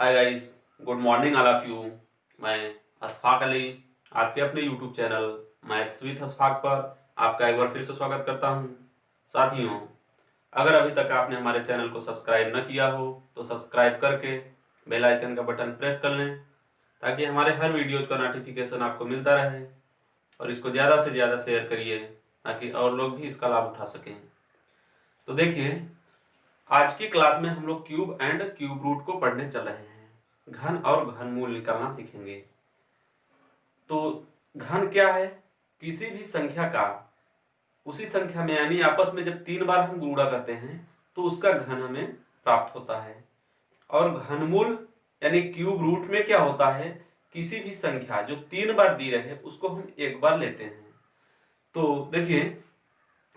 Hi guys, good morning all of you. मैं अशफाक अली आपके अपने YouTube channel maths with Ashfaq पर आपका एक बार फिर से स्वागत करता हूं। साथियों, अगर अभी तक आपने हमारे चैनल को सब्सक्राइब न किया हो तो सब्सक्राइब करके बेल आइकन का बटन प्रेस कर लें ताकि हमारे हर वीडियोज का नोटिफिकेशन आपको मिलता रहे। और इसको ज़्यादा से ज़्यादा शेयर करिए ताकि और लोग भी इसका लाभ उठा सकें। तो देखिए, आज की क्लास में हम लोग क्यूब एंड क्यूब रूट को पढ़ने चल रहे हैं। घन और घनमूल निकालना सीखेंगे। तो घन क्या है? किसी भी संख्या का उसी संख्या में यानी आपस में जब 3 बार हम गुणा करते हैं तो उसका घन हमें प्राप्त होता है। और घनमूल यानी क्यूब रूट में क्या होता है? किसी भी संख्या जो 3 बार दी रहे उसको हम एक बार लेते हैं। तो देखिए,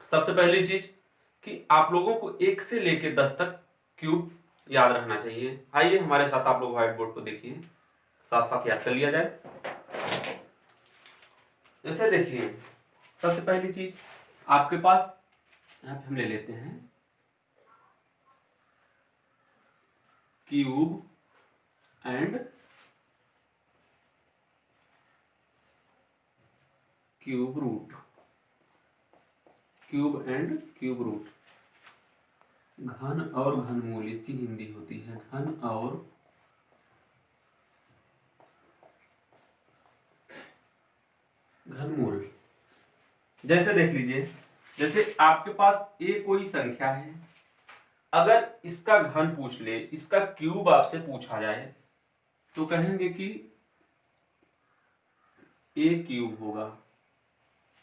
सबसे पहली चीज कि आप लोगों को 1 से लेके 10 तक क्यूब याद रखना चाहिए। आइए हमारे साथ आप लोग व्हाइट बोर्ड को देखिए, साथ साथ याद कर लिया जाए। जैसे देखिए, सबसे पहली चीज आपके पास यहां पे हम ले लेते हैं cube and cube root. Cube and cube root, घन और घनमूल इसकी हिंदी होती है घन और घनमूल। जैसे देख लीजिए, जैसे आपके पास ए कोई संख्या है, अगर इसका घन पूछ ले, इसका क्यूब आपसे पूछा जाए तो कहेंगे कि ए क्यूब होगा।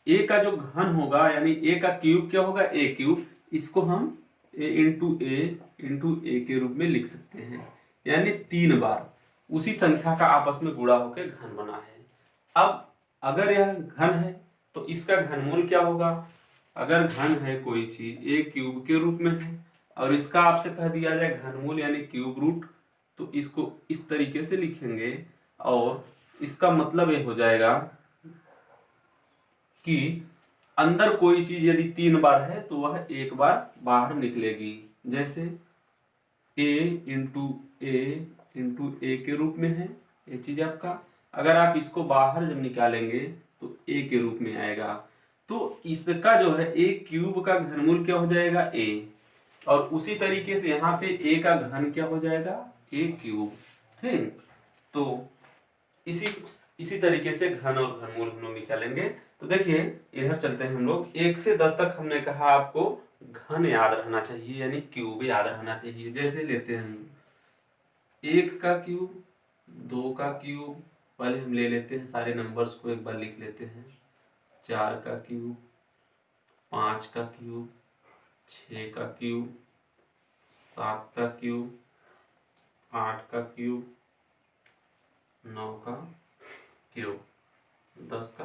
ए का जो घन होगा यानी ए का क्यूब क्या होगा? ए क्यूब। इसको हम ए इंटू ए के रूप में लिख सकते हैं, यानी 3 बार उसी संख्या का आपस में गुणा होकर घन बना है। अब अगर यह घन है तो इसका घनमूल क्या होगा? अगर घन है कोई चीज ए क्यूब के रूप में है और इसका आपसे कह दिया जाए घनमूल यानी क्यूब रूट, तो इसको इस तरीके से लिखेंगे और इसका मतलब ये हो जाएगा कि अंदर कोई चीज यदि 3 बार है तो वह 1 बार बाहर निकलेगी। जैसे ए इंटू ए के रूप में है ये चीज आपका, अगर आप इसको बाहर जब निकालेंगे तो ए के रूप में आएगा। तो इसका जो है ए क्यूब का घनमूल क्या हो जाएगा? ए। और उसी तरीके से यहाँ पे ए का घन क्या हो जाएगा? ए क्यूब। ठीक, तो इसी तरीके से घन और घनमूल हम लोग निकालेंगे। तो देखिए, इधर चलते हैं हम लोग। 1 से 10 तक हमने कहा आपको घन याद रखना चाहिए यानी क्यूब याद रखना चाहिए। जैसे लेते हैं हम 1 का क्यूब, 2 का क्यूब, पहले हम ले लेते हैं सारे नंबर्स को एक बार लिख लेते हैं। 4 का क्यूब, 5 का क्यूब, 6 का क्यूब, 7 का क्यूब, 8 का क्यूब, 9 का क्यूब, 10 का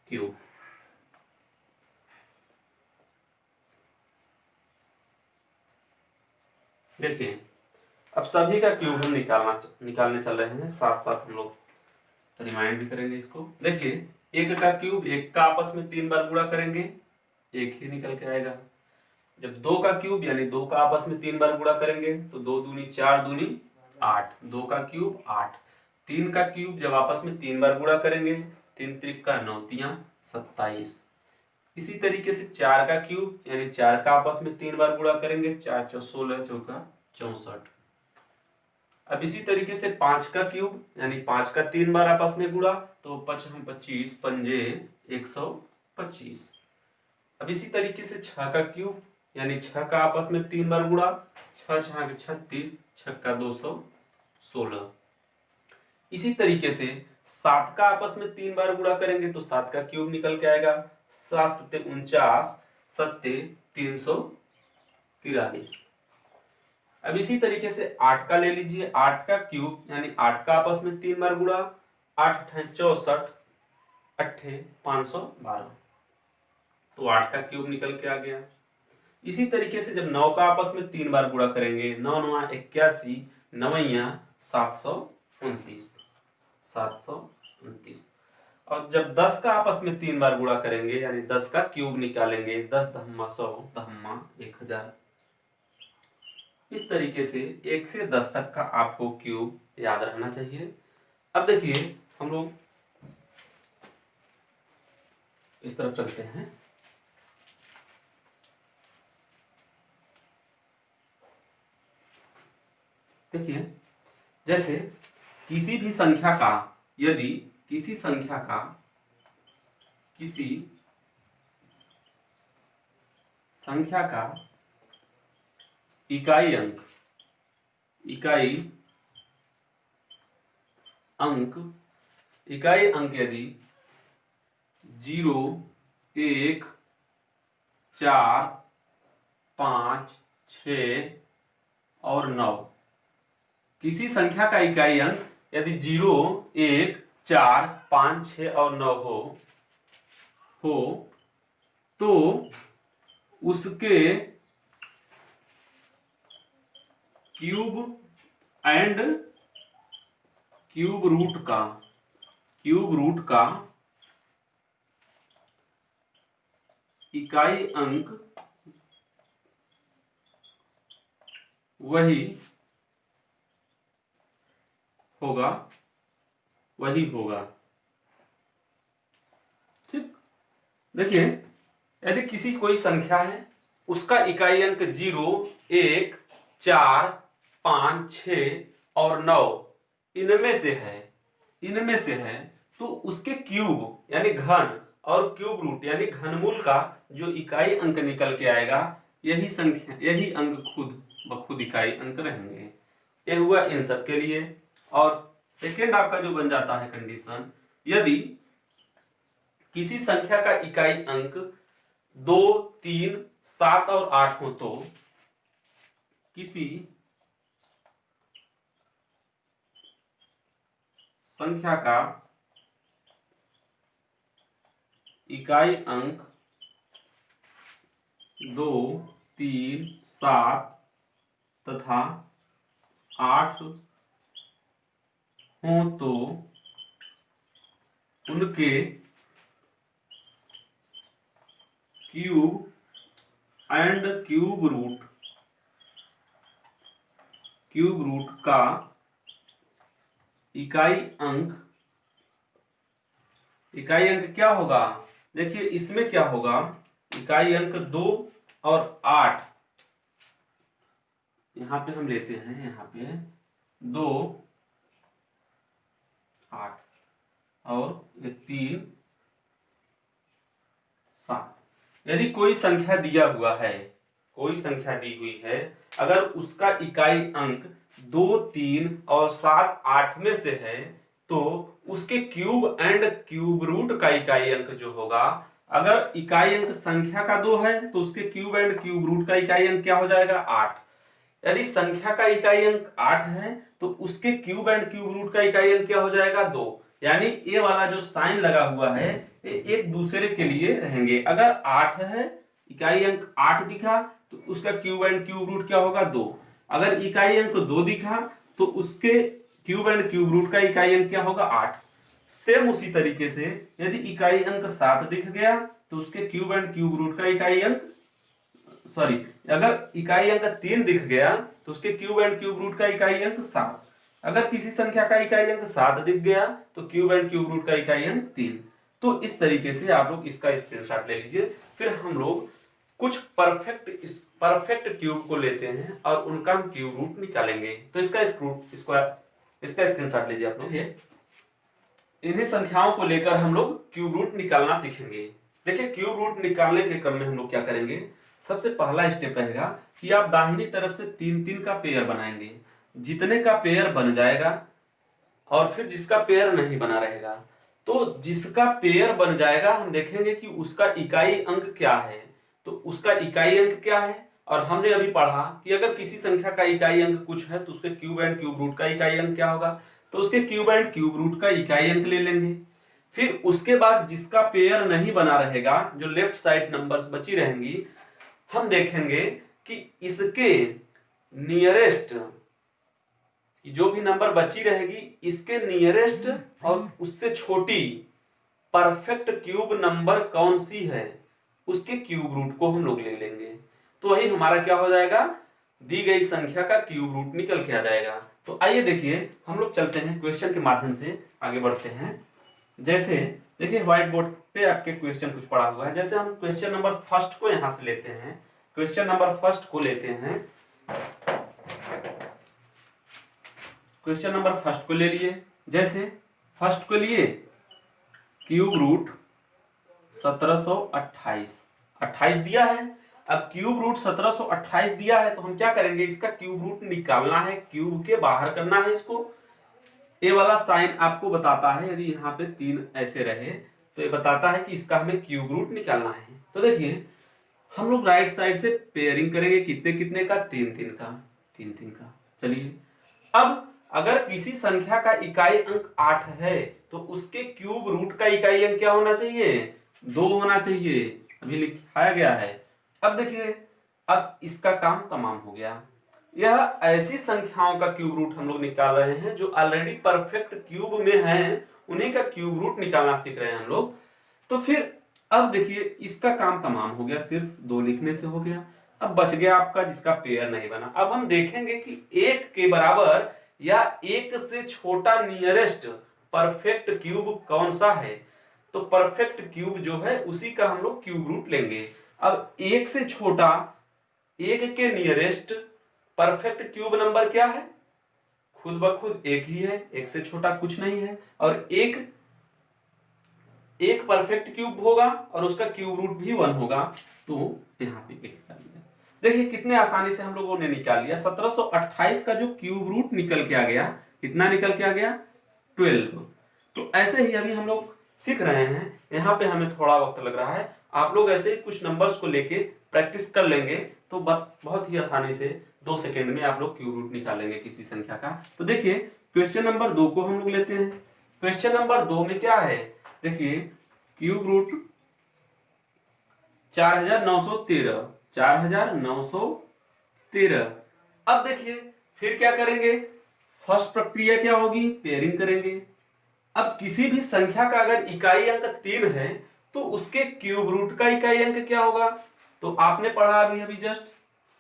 क्यूब। देखिए, अब सभी का क्यूब हम निकालने चल रहे हैं। साथ साथ हम लोग रिमाइंड भी करेंगे इसको। देखिए, 1 का क्यूब 1 का आपस में 3 बार गुणा करेंगे, 1 ही निकल के आएगा। जब 2 का क्यूब यानी 2 का आपस में 3 बार गुणा करेंगे तो 2 दूनी 4 दूनी 8, 2 का क्यूब 8। 3 का क्यूब जब आपस में 3 बार गुणा करेंगे, 3 त्रिक का 9 तियां 27। इसी तरीके से 4 का क्यूब यानी 4 का आपस में 3 बार गुणा करेंगे, 4 चौ 16, चौका 64। अब इसी तरीके से 5 का क्यूब यानी 5 का 3 बार आपस में गुणा तो 5 25 पंजे 125। अब इसी तरीके से 6 का क्यूब यानी 6 का आपस में 3 बार गुणा, 6 6 36, 6 का 216। इसी तरीके से 7 का आपस में 3 बार गुणा करेंगे तो 7 का क्यूब निकल के आएगा, 7 सत्ते 49, सत्ते 343। अब इसी तरीके से 8 का ले लीजिए, 8 का क्यूब यानी 8 का आपस में 3 बार गुणा, 8 8 64, 8 512, तो 8 का क्यूब निकल के आ गया। इसी तरीके से जब 9 का आपस में 3 बार गुणा करेंगे, 9 9 81, 9 729, 729। और जब 10 का आपस में 3 बार गुणा करेंगे यानी 10 का क्यूब निकालेंगे, 10 दहम्मा 100, दहम्मा 1000। इस तरीके से 1 से 10 तक का आपको क्यूब याद रहना चाहिए। अब देखिए हम लोग इस तरफ चलते हैं। देखिए जैसे किसी भी संख्या का, यदि किसी संख्या का इकाई अंक यदि 0, 1, 4, 5, 6 और 9, किसी संख्या का इकाई अंक यदि 0, 1, 4, 5, 6 और 9 हो तो उसके क्यूब एंड क्यूब रूट का इकाई अंक वही होगा। ठीक, देखिए यदि किसी कोई संख्या है, उसका इकाई अंक 0, 1, 4, 5, 6 और 9 इनमें से है तो उसके क्यूब यानी घन और क्यूब रूट यानी घनमूल का जो इकाई अंक निकल के आएगा, यही अंक खुद ब खुद इकाई अंक रहेंगे। ये हुआ इन सब के लिए। और सेकेंड आपका जो बन जाता है कंडीशन, यदि किसी संख्या का इकाई अंक 2, 3, 7 और 8 हो तो किसी संख्या का इकाई अंक 2, 3, 7 तथा 8 हो तो उनके क्यूब एंड क्यूब रूट का इकाई अंक क्या होगा? देखिए इसमें क्या होगा, इकाई अंक 2 और 8, यहां पे हम लेते हैं, यहां पे 2, 8 और 3, 7। यदि कोई संख्या दिया हुआ है, कोई संख्या दी हुई है, अगर उसका इकाई अंक 2, 3 और 7, 8 में से है तो उसके क्यूब एंड क्यूब रूट का इकाई अंक जो होगा, अगर इकाई अंक संख्या का 2 है तो उसके क्यूब एंड क्यूब रूट का इकाई अंक क्या हो जाएगा? 8। यदि संख्या का इकाई अंक 8 है तो उसके क्यूब एंड क्यूब रूट का इकाई अंक क्या हो जाएगा? 2। यानी ये वाला जो साइन लगा हुआ है ये एक दूसरे के लिए रहेंगे। अगर 8 है, इकाई अंक 8 दिखा तो उसका क्यूब एंड क्यूब रूट क्या होगा? 2। अगर इकाई अंक 2 दिखा तो उसके क्यूब एंड क्यूब रूट का इकाई अंक क्या होगा? 8। सेम उसी तरीके से यदि इकाई अंक 7 दिख गया तो उसके क्यूब एंड क्यूब रूट का इकाई अंक, अगर इकाई अंक 3 दिख गया तो उसके क्यूब एंड क्यूब रूट का इकाई अंक 7। अगर किसी संख्या का इकाई अंक 7 दिख गया तो क्यूब एंड क्यूब रूट का इकाई अंक 3। तो इस तरीके से आप लोग इसका स्क्रीनशॉट ले लीजिए। फिर हम लोग कुछ परफेक्ट क्यूब को लेते हैं और उनका हम क्यूब रूट निकालेंगे। तो इसका स्क्रीनशॉट लीजिए आप लोग। इन्हीं संख्याओं को लेकर हम लोग क्यूब रूट निकालना सीखेंगे। देखिए क्यूब रूट निकालने के क्रम में हम लोग क्या करेंगे, सबसे पहला स्टेप रहेगा कि आप दाहिनी तरफ से 3-3 का पेयर बनाएंगे। जितने का पेयर बन जाएगा और फिर जिसका पेयर नहीं बना रहेगा, तो जिसका पेयर बन जाएगा हम देखेंगे कि उसका इकाई अंक क्या है। तो उसका इकाई अंक क्या है, और हमने अभी पढ़ा कि अगर किसी संख्या का इकाई अंक कुछ है तो उसके क्यूब एंड क्यूब रूट का इकाई अंक क्या होगा, तो उसके क्यूब एंड क्यूब रूट का इकाई अंक ले लेंगे। फिर उसके बाद जिसका पेयर नहीं बना रहेगा, जो लेफ्ट साइड नंबर्स बची रहेंगी, हम देखेंगे कि इसके नियरेस्ट, जो भी नंबर बची रहेगी इसके नियरेस्ट और उससे छोटी परफेक्ट क्यूब नंबर कौन सी है, उसके क्यूब रूट को हम लोग ले लेंगे। तो वही हमारा क्या हो जाएगा, दी गई संख्या का क्यूब रूट निकल के आ जाएगा। तो आइए देखिए हम लोग चलते हैं क्वेश्चन के माध्यम से आगे बढ़ते हैं। जैसे देखिए व्हाइट बोर्ड पे आपके क्वेश्चन कुछ पड़ा हुआ है। जैसे हम क्वेश्चन नंबर फर्स्ट को यहां से लेते हैं, क्वेश्चन नंबर फर्स्ट को लेते हैं, क्वेश्चन नंबर फर्स्ट को ले लिए। जैसे फर्स्ट को लिए क्यूब रूट 1728 28 दिया है। अब क्यूब रूट 1728 दिया है तो हम क्या करेंगे, इसका क्यूब रूट निकालना है, क्यूब के बाहर करना है इसको। ये वाला साइन आपको बताता है, यदि यहाँ पे 3 ऐसे रहे तो ये बताता है कि इसका हमें क्यूब रूट निकालना है। तो देखिए हम लोग राइट साइड से पेयरिंग करेंगे, कितने कितने का, 3 3 का। चलिए अब अगर किसी संख्या का इकाई अंक 8 है तो उसके क्यूब रूट का इकाई अंक क्या होना चाहिए, 2 होना चाहिए, अभी लिखाया गया है। अब देखिए अब इसका काम तमाम हो गया। यह ऐसी संख्याओं का क्यूब रूट हम लोग निकाल रहे हैं जो ऑलरेडी परफेक्ट क्यूब में हैं, उन्हीं का क्यूब रूट निकालना सीख रहे हैं हम लोग। तो फिर अब देखिए इसका काम तमाम हो गया, सिर्फ 2 लिखने से हो गया। अब बच गया आपका जिसका पेयर नहीं बना। अब हम देखेंगे कि 1 के बराबर या 1 से छोटा नियरेस्ट परफेक्ट क्यूब कौन सा है। तो परफेक्ट क्यूब जो है उसी का हम लोग क्यूब रूट लेंगे। अब 1 से छोटा, 1 के नियरेस्ट परफेक्ट क्यूब नंबर क्या है, खुद ब खुद 1 ही है, 1 से छोटा कुछ नहीं है। और एक परफेक्ट क्यूब होगा और उसका क्यूब रूट भी 1 होगा। तो यहाँ पे 1 कर लिया। देखिए कितने आसानी से हम लोगों ने निकाल लिया। 1728 का जो क्यूब रूट निकल के आ गया, कितना निकल के आ गया, 12। तो ऐसे ही अभी हम लोग सीख रहे हैं, यहाँ पे हमें थोड़ा वक्त लग रहा है। आप लोग ऐसे ही कुछ नंबर्स को लेके प्रैक्टिस कर लेंगे तो बहुत ही आसानी से 2 सेकेंड में आप लोग क्यूब रूट निकालेंगे किसी संख्या का। तो देखिए क्वेश्चन नंबर 2 को हम लोग लेते हैं। क्वेश्चन नंबर 2 में क्या है, देखिए क्यूब रूट 4913 4913। अब देखिए फिर क्या करेंगे, फर्स्ट प्रक्रिया क्या होगी, पेयरिंग करेंगे। अब किसी भी संख्या का अगर इकाई अंक 3 है तो उसके क्यूब रूट का इकाई अंक क्या होगा, तो आपने पढ़ा अभी अभी जस्ट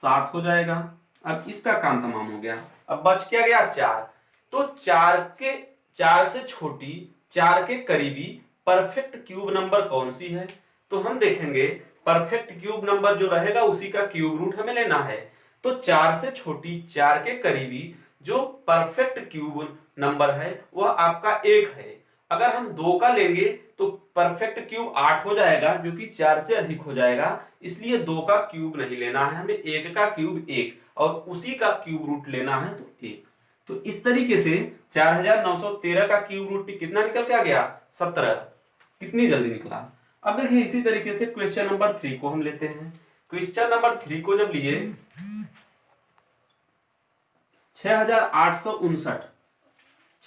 7 हो जाएगा। अब इसका काम तमाम हो गया। अब बच क्या गया, 4। तो 4 से छोटी, 4 के करीबी परफेक्ट क्यूब नंबर कौन सी है। तो हम देखेंगे परफेक्ट क्यूब नंबर जो रहेगा उसी का क्यूब रूट हमें लेना है। तो 4 से छोटी, 4 के करीबी जो परफेक्ट क्यूब नंबर है वह आपका 1 है। अगर हम 2 का लेंगे तो परफेक्ट क्यूब 8 हो जाएगा जो कि 4 से अधिक हो जाएगा, इसलिए 2 का क्यूब नहीं लेना है हमें, 1 का क्यूब 1 और उसी का क्यूब रूट लेना है तो 1। तो इस तरीके से 4913 का क्यूब रूट कितना निकल के आ गया, 17। कितनी जल्दी निकला। अब देखिए इसी तरीके से क्वेश्चन नंबर 3 को हम लेते हैं। क्वेश्चन नंबर 3 को जब लिए 6859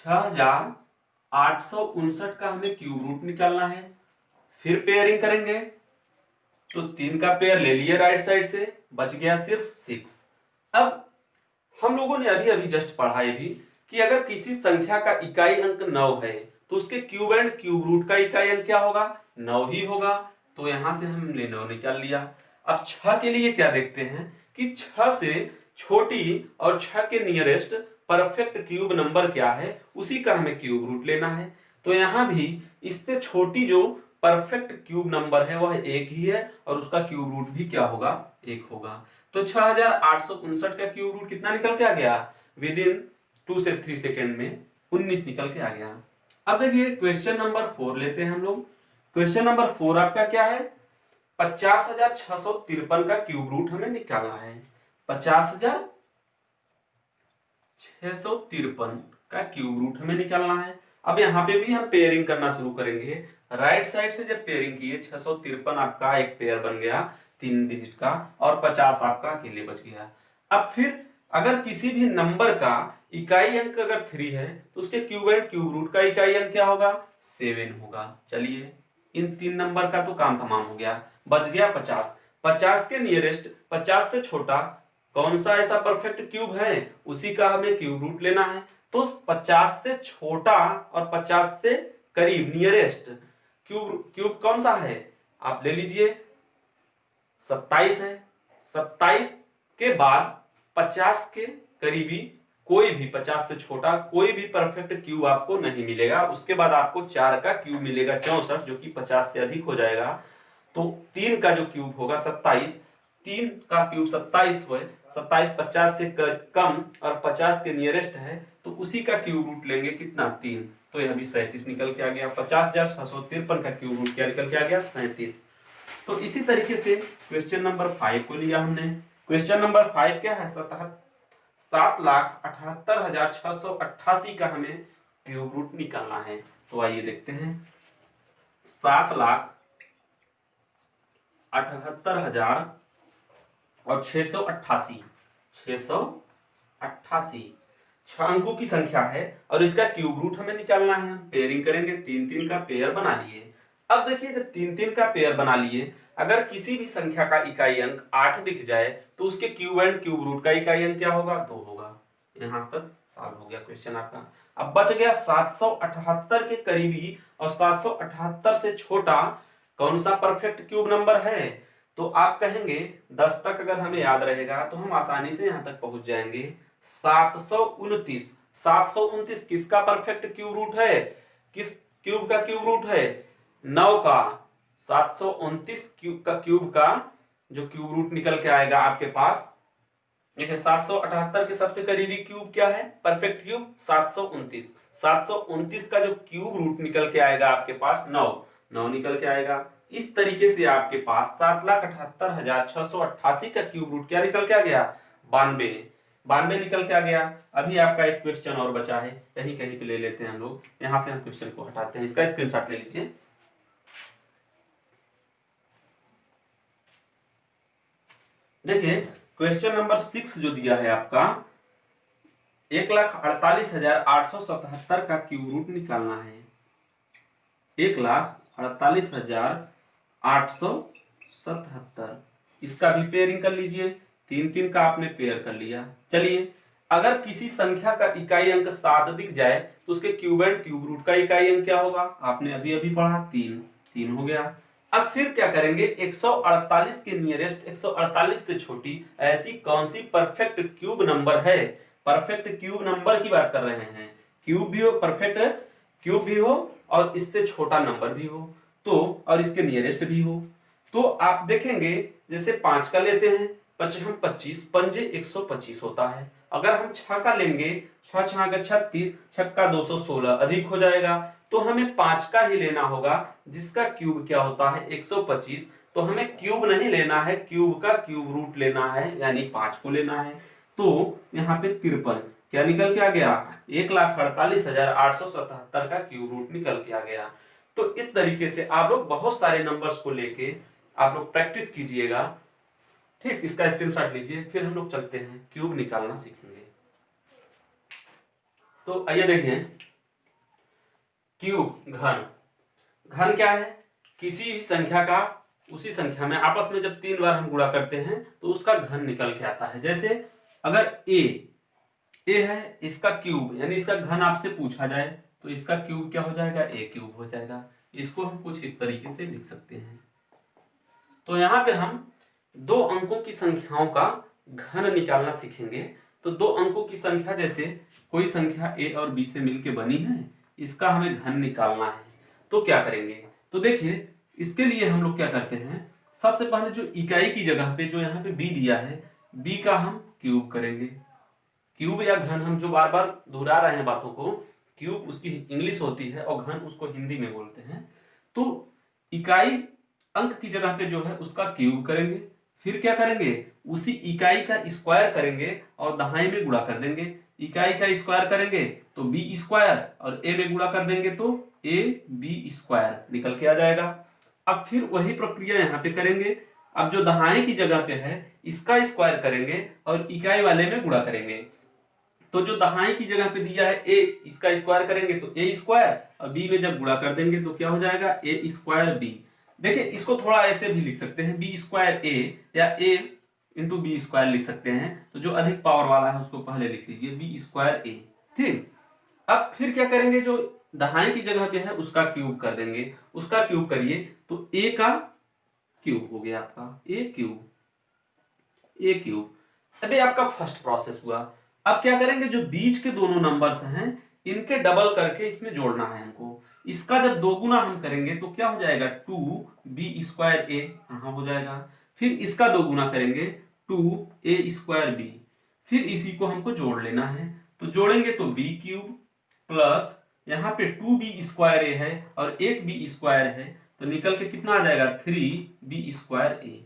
6859 का हमें क्यूब रूट निकालना है। फिर पेयरिंग करेंगे तो 3 का पेयर ले लिए राइट साइड से, बच गया सिर्फ 6। अब हम लोगों ने अभी अभी जस्ट पढ़ा ये भी कि अगर किसी संख्या का इकाई अंक 9 है तो उसके क्यूब एंड क्यूब रूट का इकाई अंक क्या होगा, 9 ही होगा। तो यहां से हमने 9 निकाल लिया। अब 6 के लिए क्या देखते हैं कि 6 से छोटी और 6 के नियरेस्ट परफेक्ट क्यूब नंबर क्या है, उसी का हमें क्यूब रूट लेना है। तो यहां भी इससे छोटी जो परफेक्ट क्यूब नंबर है वह 1 ही है और उसका क्यूब रूट भी क्या होगा, 1 होगा। तो 6859 का क्यूब रूट कितना निकल के आ गया, विद इन 2 से 3 सेकेंड में 19 निकल के आ गया। अब देखिए क्वेश्चन नंबर 4 लेते हैं हम लोग। क्वेश्चन नंबर 4 आपका क्या है, 50,653 का क्यूब रूट हमें निकालना है। 50,653 का क्यूब रूट हमें निकालना है। अब यहाँ पे भी हम पेयरिंग करना शुरू करेंगे। राइट साइड से जब पेयरिंग किए 653 आपका एक पेयर बन गया 3 डिजिट का और 50 आपका अकेले बच गया। अब फिर अगर किसी भी नंबर का इकाई अंक अगर 3 है तो उसके क्यूब एंड क्यूब रूट का इकाई अंक क्या होगा, 7 होगा। चलिए इन 3 नंबर का तो काम तमाम हो गया, बच गया 50। 50 के नियरेस्ट 50 से छोटा कौन सा ऐसा परफेक्ट क्यूब है, उसी का हमें क्यूब रूट लेना है। तो 50 से छोटा और 50 से करीब नियरेस्ट क्यूब कौन सा है, आप ले लीजिए 27 है। 27 के बाद 50 के करीबी कोई भी 50 से छोटा कोई भी परफेक्ट क्यूब आपको नहीं मिलेगा। उसके बाद आपको 4 का क्यूब मिलेगा 64, जो कि 50 से अधिक हो जाएगा। तो 3 का जो क्यूब होगा 27, 3 का क्यूब 27 हुए, 27 50 से कम और 50 के नियरेस्ट है, तो उसी का क्यूब रूट लेंगे कितना 3, तो यह भी 37 निकल के आ गया। 50,653 का क्यूब रूट क्या निकल के आ गया 37। तो इसी तरीके से क्वेश्चन नंबर 5 को लिया हमने। क्वेश्चन नंबर 5 क्या है, 7,78,688 का हमें क्यूब रूट निकालना है। तो आइए देखते हैं। 7,78,688, 688 6 अंकों की संख्या है और इसका क्यूब रूट हमें निकालना है। हम पेयरिंग करेंगे, 3-3 का पेयर बना लिए। अब देखिए जब 3-3 का पेयर बना लिए, अगर किसी भी संख्या का इकाई अंक 8 दिख जाए तो उसके क्यूब एंड क्यूब रूट का इकाई अंक क्या होगा 2 होगा। यहां तक सॉल्व हो गया क्वेश्चन आपका। अब बच गया 778 के करीबी और 778 से छोटा कौन सा परफेक्ट क्यूब नंबर है। तो आप कहेंगे 10 तक अगर हमें याद रहेगा तो हम आसानी से यहां तक पहुंच जाएंगे। 729, 729 किसका परफेक्ट क्यूब रूट है, किस क्यूब का क्यूब रूट है 9 का। 729 क्यूब का जो क्यूब रूट निकल के आएगा आपके पास, देखिए 778 के सबसे करीबी क्यूब क्या है परफेक्ट क्यूब 729, 729 का जो क्यूब रूट निकल के आएगा आपके पास 9 निकल के आएगा। इस तरीके से आपके पास 7,78,688 का क्यूब रूट क्या निकल के आ गया 92 निकल के आ गया। अभी आपका एक क्वेश्चन और बचा है, कहीं कहीं पे ले लेते हैं हम लोग, यहां से हम क्वेश्चन को हटाते हैं, इसका स्क्रीनशॉट ले लीजिए। देखिए क्वेश्चन नंबर 6 जो दिया है आपका, 1,48,877 का क्यूब रूट निकालना है। 1,48,877, इसका भी पेयरिंग कर लीजिए। 3-3 का आपने पेयर कर लिया। चलिए अगर किसी संख्या का इकाई अंक 7 दिख जाए तो उसके क्यूब एंड क्यूब रूट का इकाई अंक क्या होगा, आपने अभी अभी पढ़ा 3 हो गया। अब फिर क्या करेंगे 148 के नियरेस्ट 148 से छोटी ऐसी कौन सी परफेक्ट क्यूब नंबर है, परफेक्ट क्यूब नंबर की बात कर रहे हैं, क्यूब भी हो परफेक्ट क्यूब भी हो और इससे छोटा नंबर भी हो तो, और इसके नियरेस्ट भी हो। तो आप देखेंगे जैसे 5 का लेते हैं, 55 25 पंजे 125 होता है। अगर हम 6 का लेंगे, 6 6 का 36, 6 का 216 अधिक हो जाएगा। तो हमें 5 का ही लेना होगा जिसका क्यूब क्या होता है 125। तो हमें क्यूब नहीं लेना है, क्यूब का क्यूब रूट लेना है, यानी 5 को लेना है। तो यहाँ पे 53 क्या निकल के आ गया 1,48,877 का क्यूब रूट निकल के आ गया। तो इस तरीके से आप लोग बहुत सारे नंबर्स को लेके आप लोग प्रैक्टिस कीजिएगा। ठीक, इसका स्क्रीनशॉट लीजिए, फिर हम लोग चलते हैं क्यूब निकालना सीखेंगे। तो आइए देखिए क्यूब घन क्या है, किसी भी संख्या का उसी संख्या में आपस में जब 3 बार हम गुणा करते हैं तो उसका घन निकल के आता है। जैसे अगर ए है, इसका क्यूब यानी इसका घन आपसे पूछा जाए तो इसका क्यूब क्या हो जाएगा ए क्यूब हो जाएगा। इसको हम कुछ इस तरीके से लिख सकते हैं। तो यहाँ पे हम 2 अंकों की संख्याओं का घन निकालना सीखेंगे। तो 2 अंकों की संख्या, जैसे कोई संख्या ए और बी से मिलके बनी है, इसका हमें घन निकालना है। तो क्या करेंगे, तो देखिए इसके लिए हम लोग क्या करते हैं, सबसे पहले जो इकाई की जगह पे जो यहाँ पे बी दिया है, बी का हम क्यूब करेंगे। क्यूब या घन हम जो बार बार दोहरा रहे हैं बातों को, क्यूब उसकी इंग्लिश होती है और घन उसको हिंदी में बोलते हैं। तो इकाई अंक की जगह पे जो है उसका क्यूब करेंगे, फिर क्या करेंगे उसी इकाई का स्क्वायर करेंगे और दहाई में गुणा कर देंगे। इकाई का स्क्वायर करेंगे तो बी स्क्वायर और ए में गुणा कर देंगे तो ए बी स्क्वायर निकल के आ जाएगा। अब फिर वही प्रक्रिया यहाँ पे करेंगे। अब जो दहाई की जगह पे है इसका स्क्वायर करेंगे और इकाई वाले में गुणा करेंगे। तो जो दहाई की जगह पे दिया है ए, इसका स्क्वायर करेंगे तो ए स्क्वायर और बी में जब गुणा कर देंगे तो क्या हो जाएगा ए स्क्वायर बी। देखिए इसको थोड़ा ऐसे भी लिख सकते हैं, बी स्क्वायर ए या ए इंटू बी स्क्वायर लिख सकते हैं। तो जो अधिक पावर वाला है उसको पहले लिख लीजिए बी स्क्वायर ए। ठीक, अब फिर क्या करेंगे, जो दहाई की जगह पे है उसका क्यूब कर देंगे। उसका क्यूब करिए तो ए का क्यूब हो गया आपका ए क्यूब। अभी आपका फर्स्ट प्रोसेस हुआ। अब क्या करेंगे, जो बीच के दोनों नंबर्स हैं इनके डबल करके इसमें जोड़ना है हमको। इसका जब दो गुना हम करेंगे तो क्या हो जाएगा, 2b² a यहां हो जाएगा। फिर इसका दो गुना करेंगे 2a² b। फिर इसी को हमको जोड़ लेना है, तो जोड़ेंगे तो b³ प्लस यहाँ पे 2b² है और एक b² है, तो निकल के कितना आ जाएगा 3b²a।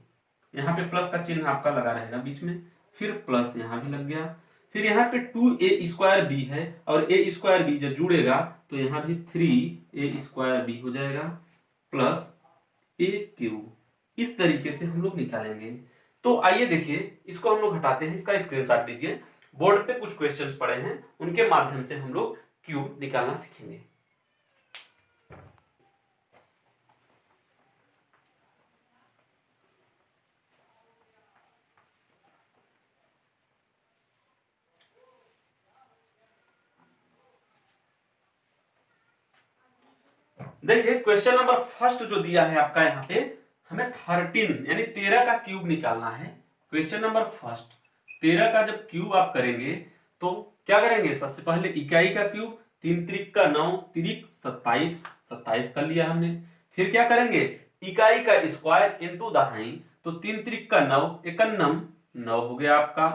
यहाँ पे प्लस का चिन्ह आपका लगा रहेगा बीच में, फिर प्लस यहाँ भी लग गया। फिर यहाँ पे 2a² है और a² जब जुड़ेगा तो यहाँ भी 3a² हो जाएगा प्लस a³। इस तरीके से हम लोग निकालेंगे। तो आइए देखिए, इसको हम लोग हटाते हैं, इसका स्क्रीनशॉट लीजिए। बोर्ड पे कुछ क्वेश्चंस पड़े हैं, उनके माध्यम से हम लोग क्यूब निकालना सीखेंगे। देखिए क्वेश्चन नंबर फर्स्ट जो दिया है आपका, यहाँ पे हमें 13 यानी 13 का क्यूब निकालना है। क्वेश्चन नंबर फर्स्ट, 13 का जब क्यूब आप करेंगे तो क्या करेंगे, सबसे पहले इकाई का क्यूब, 3 त्रिक का 9, त्रिक 27, 27 कर लिया हमने। फिर क्या करेंगे, इकाई का स्क्वायर इंटू दहाई, तो 3 त्रिक का 9, 91, 9 हो गया आपका।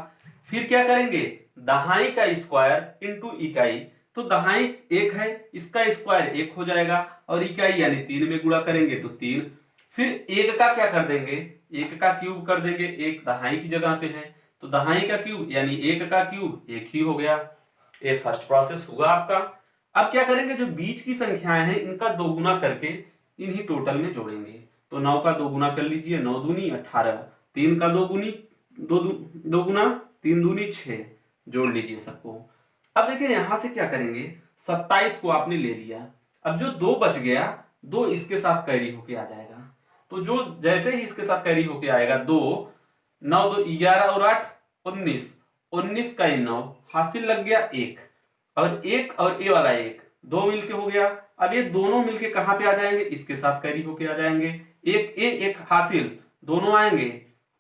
फिर क्या करेंगे, दहाई का स्क्वायर इंटू इकाई, तो दहाई 1 है, इसका स्क्वायर 1 हो जाएगा और इकाई यानी 3 में गुणा करेंगे तो 3। फिर 1 का क्या कर देंगे, 1 का क्यूब कर देंगे, 1 दहाई की जगह पे है तो दहाई का क्यूब यानी 1 का क्यूब 1 ही हो गया। ये फर्स्ट प्रोसेस हुआ आपका। अब क्या करेंगे, जो बीच की संख्याएं हैं इनका दोगुना करके इन्हीं टोटल में जोड़ेंगे। तो 9 का दोगुना कर लीजिए, 9 दूनी 18, 3 का दोगुना 3 दूनी 6, जोड़ लीजिए सबको। अब देखिए यहां से क्या करेंगे, 27 को आपने ले लिया, अब जो 2 बच गया, 2 इसके साथ कैरी होके आ जाएगा। तो जो जैसे ही इसके साथ कैरी होके आएगा 2, 9 2 11 और 8 19, 19 का 9 हासिल लग गया 1, और 1 और ए वाला 1 2 मिलके हो गया। अब ये दोनों मिलके कहां पे आ जाएंगे, इसके साथ कैरी होके आ जाएंगे, एक ए एक हासिल दोनों आएंगे।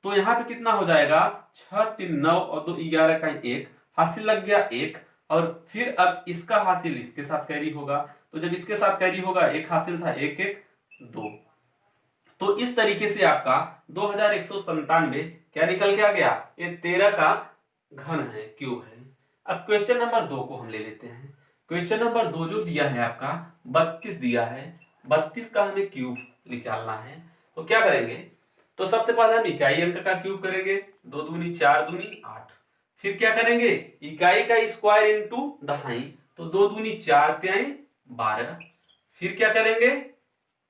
तो यहाँ पे कितना हो जाएगा, 6 3 9 और 2 11 का 1 हासिल लग गया 1, और फिर अब इसका हासिल इसके साथ कैरी होगा, तो जब इसके साथ कैरी होगा, एक हासिल था 1 1 2। तो इस तरीके से आपका 2197 क्या निकल के आ गया, ये 13 का घन है, क्यूब है। अब क्वेश्चन नंबर 2 को हम ले लेते हैं। क्वेश्चन नंबर 2 जो दिया है आपका 32 दिया है, 32 का हमें क्यूब निकालना है। तो क्या करेंगे, तो सबसे पहले हम इकाई अंक का क्यूब करेंगे, 2 दूनी 4 दूनी 8। फिर क्या करेंगे, इकाई का स्क्वायर इंटू दहाई, तो 2 दूनी 4 त्याई 12। फिर क्या करेंगे,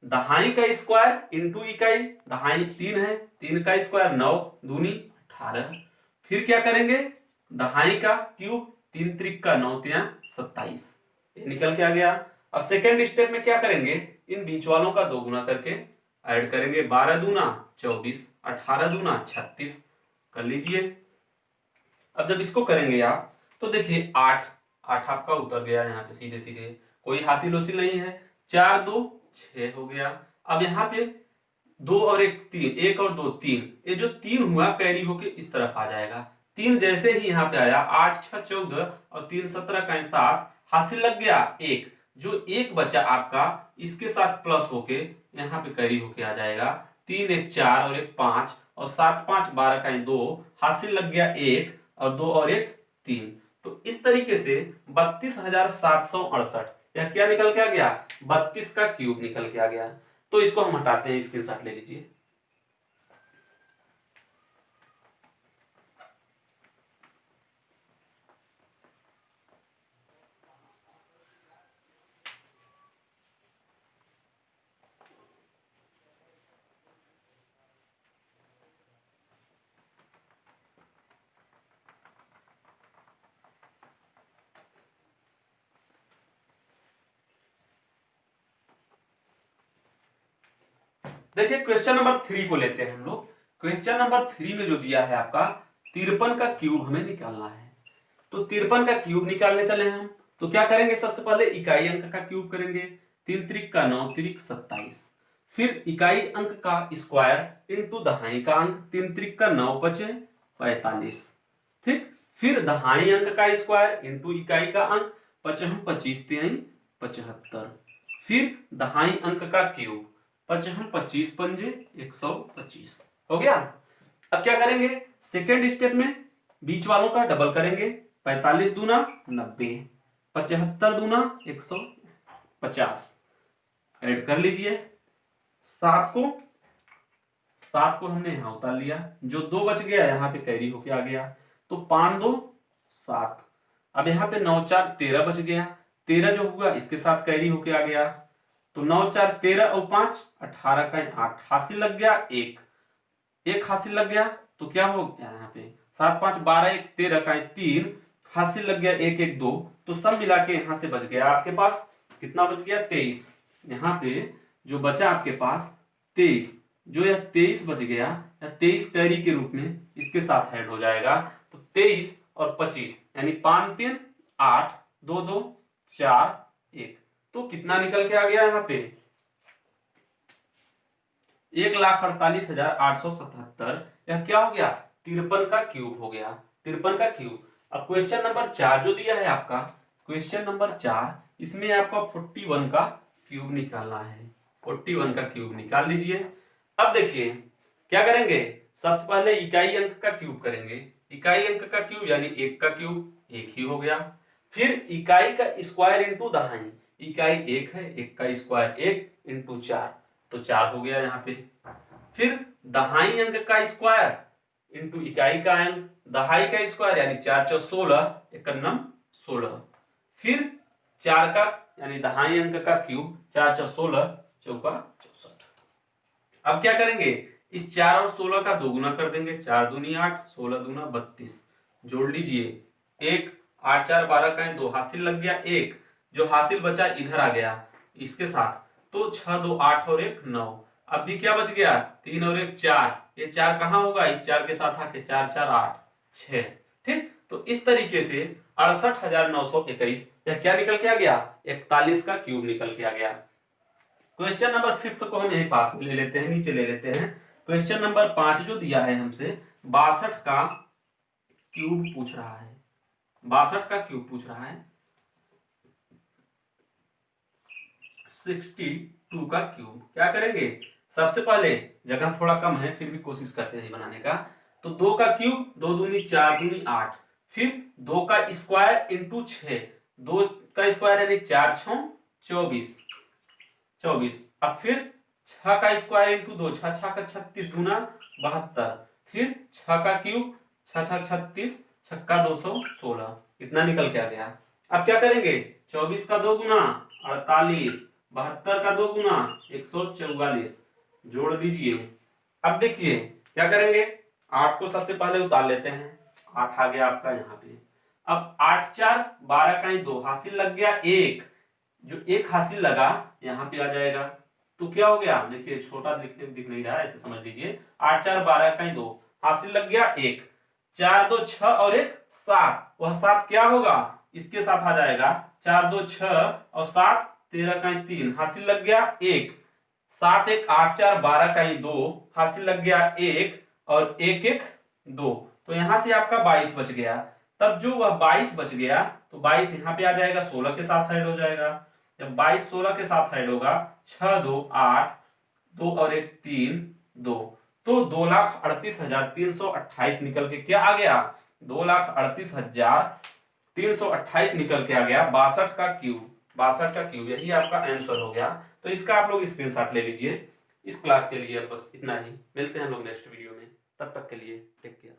दहाई का स्क्वायर इंटू इकाई, दहाई 3 है, 3 का स्क्वायर 9 दूनी 18। फिर क्या करेंगे, दहाई का क्यूब, 3 त्रिक का 9 त्या 27, ये निकल के आ गया। अब सेकेंड स्टेप में क्या करेंगे, इन बीच वालों का 2 गुना करके ऐड करेंगे, 12 दूना 24, 18 दूना 36 कर लीजिए। अब जब इसको करेंगे आप तो देखिए 8 8 आपका उतर गया यहाँ पे सीधे सीधे, कोई हासिल उसिल नहीं है, 4 2 6 हो गया। अब यहाँ पे 2 और 1 3, 1 और 2 3, ये जो 3 हुआ कैरी होके इस तरफ आ जाएगा। 3 जैसे ही यहाँ पे आया, 8 6 14 और 3 17 का 7, हासिल लग गया 1, जो 1 बचा आपका इसके साथ प्लस होके यहाँ पे कैरी होके आ जाएगा। 3 1 4 और 1 5 और 7 5 12 का 2, हासिल लग गया 1 और 2 और 1 3। तो इस तरीके से 32,768 यह क्या निकल के आ गया, 32 का क्यूब निकल के आ गया। तो इसको हम हटाते हैं, स्क्रीनशॉट ले लीजिए। देखिए क्वेश्चन नंबर 3 को लेते हैं हम लोग। क्वेश्चन नंबर 3 में जो दिया है आपका 53 का क्यूब हमें निकालना है। तो 53 का क्यूब निकालने चले हम, तो क्या करेंगे, सबसे पहले इकाई अंक का क्यूब करेंगे, 3 त्रिक का 9 त्रिक 27। फिर इकाई अंक का स्क्वायर इंटू दहाई का अंक, 3 त्रिक का 9 5 45। फिर दहाई अंक का स्क्वायर इंटू इकाई का अंक, 55 25 3 75। फिर दहाई अंक का क्यूब, 55 25 पंजे 125। हो गया। अब क्या करेंगे, सेकेंड स्टेप में बीच वालों का डबल करेंगे, 45 दूना 90, 75 दूना 150। ऐड कर लीजिए, 7 को हमने यहां उतार लिया, जो 2 बच गया यहाँ पे कैरी होके आ गया, तो 5 2 7। अब यहाँ पे 9 4 13 बच गया, 13 जो होगा इसके साथ कैरी होके आ गया, तो 9 4 13 और 5 18 का 8 हासिल लग गया, एक हासिल लग गया, तो क्या हो गया यहाँ पे 7 5 12 1 13 का 3 हासिल लग गया, 1 1 2। तो सब मिला के यहां से बच गया आपके पास कितना बच गया 23। यहाँ पे जो बचा आपके पास 23, जो यह 23 बच गया, या 23 कैरी के रूप में इसके साथ ऐड हो जाएगा, तो 23 और 25 यानी 5 3 8 2 2 4 1। तो कितना निकल के आ गया यहाँ पे 1,48,877। यह क्या हो गया 53 का क्यूब हो गया, 53 का क्यूब। अब क्वेश्चन नंबर 4 जो दिया है आपका, क्वेश्चन नंबर 4, इसमें आपका 41 का क्यूब निकालना है, 41 का क्यूब निकाल लीजिए। अब देखिए क्या करेंगे, सबसे पहले इकाई अंक का क्यूब करेंगे, इकाई अंक का क्यूब यानी 1 का क्यूब 1 ही हो गया। फिर इकाई का स्क्वायर इंटू दहाई, इकाई 1 है, 1 का स्क्वायर 1 इंटू 4, तो 4 हो गया यहाँ पे। फिर दहाई अंक का स्क्वायर इंटू इकाई का अंक, दहाई का स्क्वायर यानी 4 4 16 1 16। फिर 4 का यानी दहाई अंक का क्यूब, 4 4 16 चौका 64। अब क्या करेंगे, इस 4 और 16 का 2 गुना कर देंगे, 4 दूनी 8 16 दूना 32। जोड़ लीजिए, 1 8 4 12 का 2 हासिल लग गया, 1 जो हासिल बचा इधर आ गया इसके साथ, तो 6 2 8 और 1 9। अब भी क्या बच गया 3 और 1 4, ये 4 कहां होगा, इस 4 के साथ आके 4 4 8 6। ठीक, तो इस तरीके से 68,921 यह क्या निकल के आ गया 41 का क्यूब निकल के आ गया। क्वेश्चन नंबर 5 को हम यहीं पास में ले लेते हैं, नीचे ले लेते हैं। क्वेश्चन नंबर 5 जो दिया है हमसे 62 का क्यूब पूछ रहा है, 62 का क्यूब पूछ रहा है, 62 का क्यूब। क्या करेंगे, सबसे पहले जगह थोड़ा कम है फिर भी कोशिश करते हैं बनाने का, तो 2 का क्यूब 2 दूनी 4 दूनी 8, फिर 2 का स्क्वायर इंटू 6, 2 का स्क्वायर यानी 4 6 24। अब फिर 6 का स्क्वायर इंटू 2, 6 6 का 36 दूना 72। फिर 6 का क्यूब 6 6 36 छक्का 216, इतना निकल के आ गया। अब क्या करेंगे, 24 का 2 गुना 48, 72 का 2 गुना 144, जोड़ लीजिए। अब देखिए क्या करेंगे, 8 को सबसे पहले उतार लेते हैं, 8 आ गया आपका यहाँ पे। अब 8 4 12 का 2 हासिल लग गया, 1 जो 1 हासिल लगा यहाँ पे आ जाएगा, तो क्या हो गया, देखिए छोटा दिख नहीं रहा है, ऐसे समझ लीजिए। 8 4 12 का 2 हासिल लग गया, 1 4 2 6 और 1 7, वह 7 क्या होगा इसके साथ आ जाएगा, 4 2 6 और 7 13 का 3 हासिल लग गया, 1 7 1 8 4 12 का 2 हासिल लग गया, 1 और 1 1 2, तो यहां से आपका 22 बच गया। तब जो वह 22 बच गया, तो 22 यहाँ पे आ जाएगा, 16 के साथ ऐड हो जाएगा। जब 22 16 के साथ ऐड होगा, 6 2 8 2 और 1 3 2, तो 2,38,328 निकल के क्या आ गया, 2,38,328 निकल के आ गया 62 का क्यूब। 62 का क्यूब यही आपका आंसर हो गया। तो इसका आप लोग स्क्रीनशॉट ले लीजिए। इस क्लास के लिए बस इतना ही, मिलते हैं हम लोग नेक्स्ट वीडियो में, तब तक के लिए टेक केयर।